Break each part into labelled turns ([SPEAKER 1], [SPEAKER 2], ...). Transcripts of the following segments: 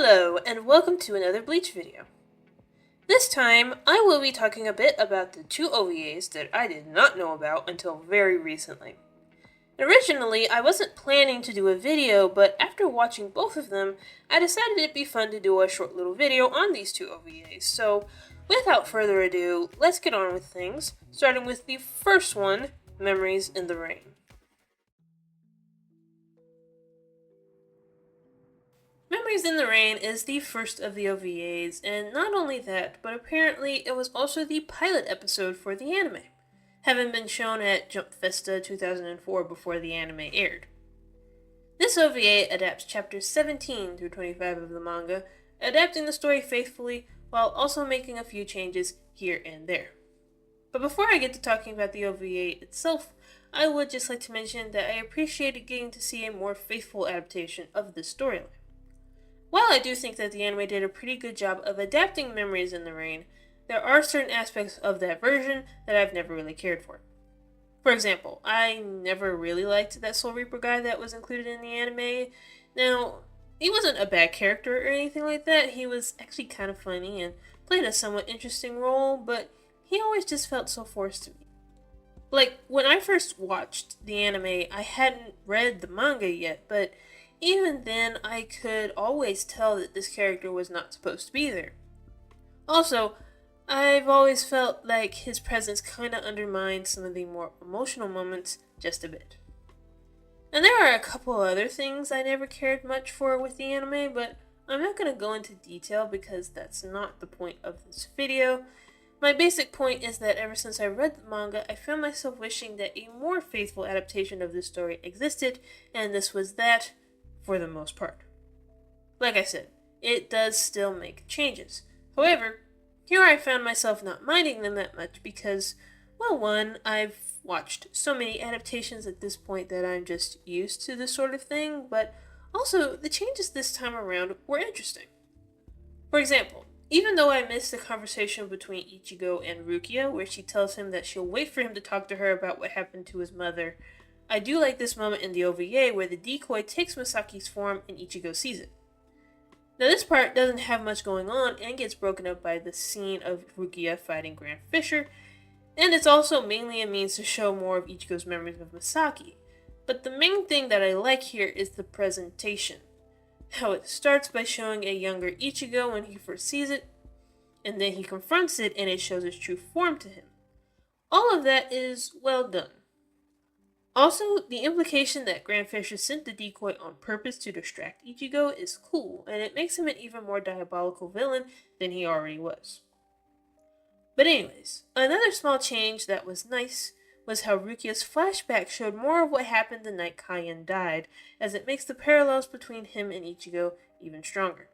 [SPEAKER 1] Hello, and welcome to another Bleach video. This time, I will be talking a bit about the two OVAs that I did not know about until very recently. Originally, I wasn't planning to do a video, but after watching both of them, I decided it'd be fun to do a short little video on these two OVAs. So, without further ado, let's get on with things, starting with the first one, Memories in the Rain. Memories in the Rain is the first of the OVAs, and not only that, but apparently it was also the pilot episode for the anime, having been shown at Jump Festa 2004 before the anime aired. This OVA adapts chapters 17 through 25 of the manga, adapting the story faithfully while also making a few changes here and there. But before I get to talking about the OVA itself, I would just like to mention that I appreciated getting to see a more faithful adaptation of this storyline. While I do think that the anime did a pretty good job of adapting Memories in the Rain, there are certain aspects of that version that I've never really cared for. For example, I never really liked that Soul Reaper guy that was included in the anime. Now, he wasn't a bad character or anything like that, he was actually kind of funny and played a somewhat interesting role, but he always just felt so forced to me. Like, when I first watched the anime, I hadn't read the manga yet, but even then, I could always tell that this character was not supposed to be there. Also, I've always felt like his presence kinda undermined some of the more emotional moments just a bit. And there are a couple other things I never cared much for with the anime, but I'm not gonna go into detail because that's not the point of this video. My basic point is that ever since I read the manga, I found myself wishing that a more faithful adaptation of this story existed, and this was that, for the most part. Like I said, it does still make changes. However, here I found myself not minding them that much because, well, one, I've watched so many adaptations at this point that I'm just used to this sort of thing, but also the changes this time around were interesting. For example, even though I missed the conversation between Ichigo and Rukia where she tells him that she'll wait for him to talk to her about what happened to his mother, I do like this moment in the OVA where the decoy takes Masaki's form and Ichigo sees it. Now this part doesn't have much going on and gets broken up by the scene of Rukia fighting Grand Fisher, and it's also mainly a means to show more of Ichigo's memories of Masaki. But the main thing that I like here is the presentation. How it starts by showing a younger Ichigo when he first sees it, and then he confronts it and it shows its true form to him. All of that is well done. Also, the implication that Grand Fisher sent the decoy on purpose to distract Ichigo is cool, and it makes him an even more diabolical villain than he already was. But anyways, another small change that was nice was how Rukia's flashback showed more of what happened the night Kaien died, as it makes the parallels between him and Ichigo even stronger.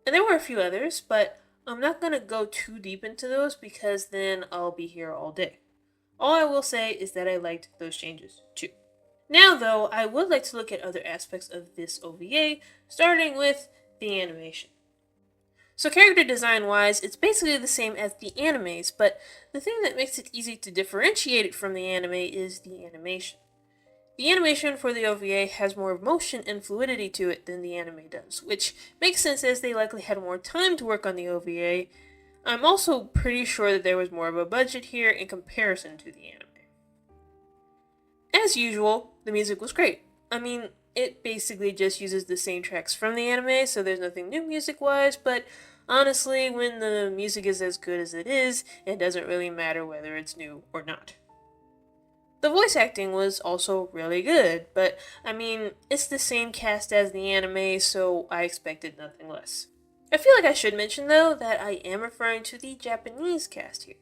[SPEAKER 1] And there were a few others, but I'm not going to go too deep into those because then I'll be here all day. All I will say is that I liked those changes too. Now though, I would like to look at other aspects of this OVA, starting with the animation. So character design wise, it's basically the same as the animes, but the thing that makes it easy to differentiate it from the anime is the animation. The animation for the OVA has more motion and fluidity to it than the anime does, which makes sense as they likely had more time to work on the OVA. I'm also pretty sure that there was more of a budget here in comparison to the anime. As usual, the music was great. I mean, it basically just uses the same tracks from the anime, so there's nothing new music-wise, but honestly, when the music is as good as it is, it doesn't really matter whether it's new or not. The voice acting was also really good, but I mean, it's the same cast as the anime, so I expected nothing less. I feel like I should mention, though, that I am referring to the Japanese cast here.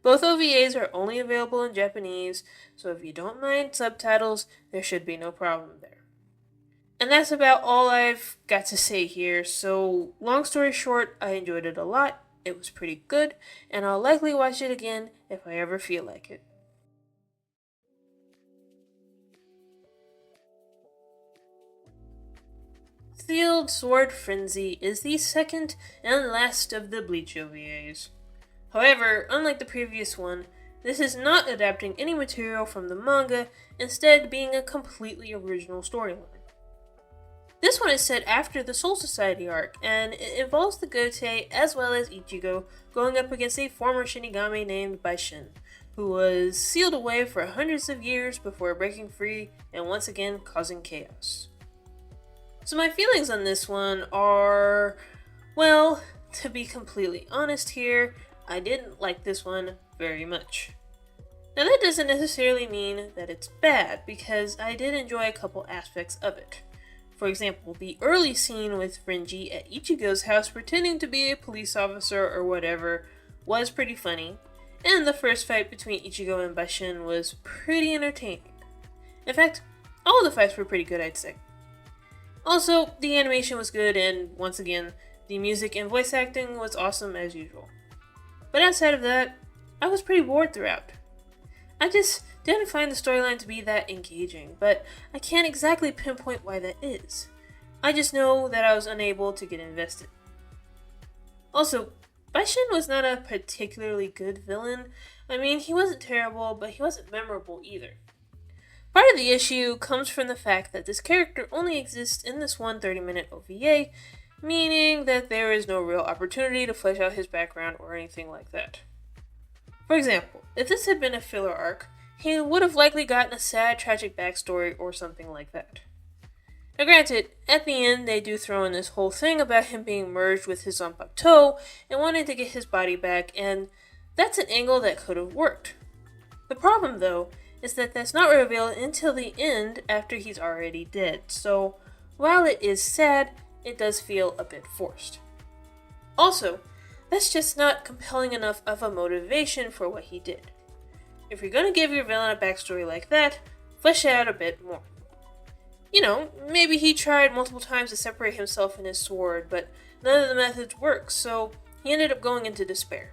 [SPEAKER 1] Both OVAs are only available in Japanese, so if you don't mind subtitles, there should be no problem there. And that's about all I've got to say here, so long story short, I enjoyed it a lot, it was pretty good, and I'll likely watch it again if I ever feel like it. Sealed Sword Frenzy is the second and last of the Bleach OVAs. However, unlike the previous one, this is not adapting any material from the manga, instead being a completely original storyline. This one is set after the Soul Society arc, and it involves the Gote as well as Ichigo going up against a former Shinigami named Baishin, who was sealed away for hundreds of years before breaking free and once again causing chaos. So my feelings on this one are, well, to be completely honest here, I didn't like this one very much. Now that doesn't necessarily mean that it's bad, because I did enjoy a couple aspects of it. For example, the early scene with Renji at Ichigo's house pretending to be a police officer or whatever was pretty funny, and the first fight between Ichigo and Baishin was pretty entertaining. In fact, all the fights were pretty good, I'd say. Also, the animation was good, and once again, the music and voice acting was awesome as usual. But outside of that, I was pretty bored throughout. I just didn't find the storyline to be that engaging, but I can't exactly pinpoint why that is. I just know that I was unable to get invested. Also, Baishin was not a particularly good villain. I mean, he wasn't terrible, but he wasn't memorable either. Part of the issue comes from the fact that this character only exists in this one 30-minute OVA, meaning that there is no real opportunity to flesh out his background or anything like that. For example, if this had been a filler arc, he would have likely gotten a sad, tragic backstory or something like that. Now granted, at the end they do throw in this whole thing about him being merged with his Zanpakuto and wanting to get his body back, and that's an angle that could have worked. The problem though, is that that's not revealed until the end after he's already dead, so while it is sad, it does feel a bit forced. Also, that's just not compelling enough of a motivation for what he did. If you're gonna give your villain a backstory like that, flesh it out a bit more. You know, maybe he tried multiple times to separate himself and his sword, but none of the methods worked, so he ended up going into despair.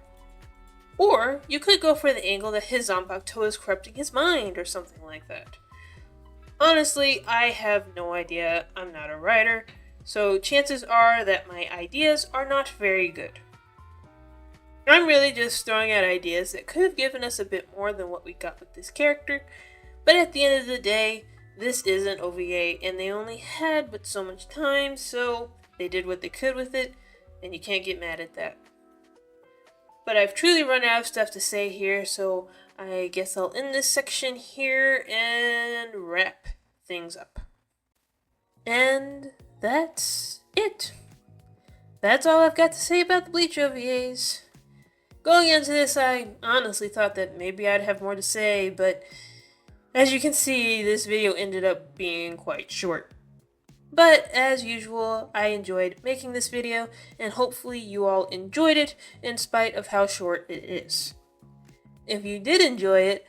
[SPEAKER 1] Or, you could go for the angle that his Zanpakuto is corrupting his mind, or something like that. Honestly, I have no idea. I'm not a writer, so chances are that my ideas are not very good. I'm really just throwing out ideas that could have given us a bit more than what we got with this character, but at the end of the day, this is an OVA, and they only had but so much time, so they did what they could with it, and you can't get mad at that. But I've truly run out of stuff to say here, so I guess I'll end this section here and wrap things up. And that's it. That's all I've got to say about the Bleach OVAs. Going into this, I honestly thought that maybe I'd have more to say, but as you can see, this video ended up being quite short. But as usual, I enjoyed making this video, and hopefully you all enjoyed it in spite of how short it is. If you did enjoy it,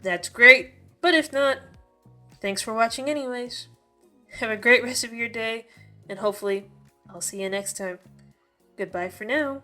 [SPEAKER 1] that's great, but if not, thanks for watching anyways. Have a great rest of your day, and hopefully I'll see you next time. Goodbye for now.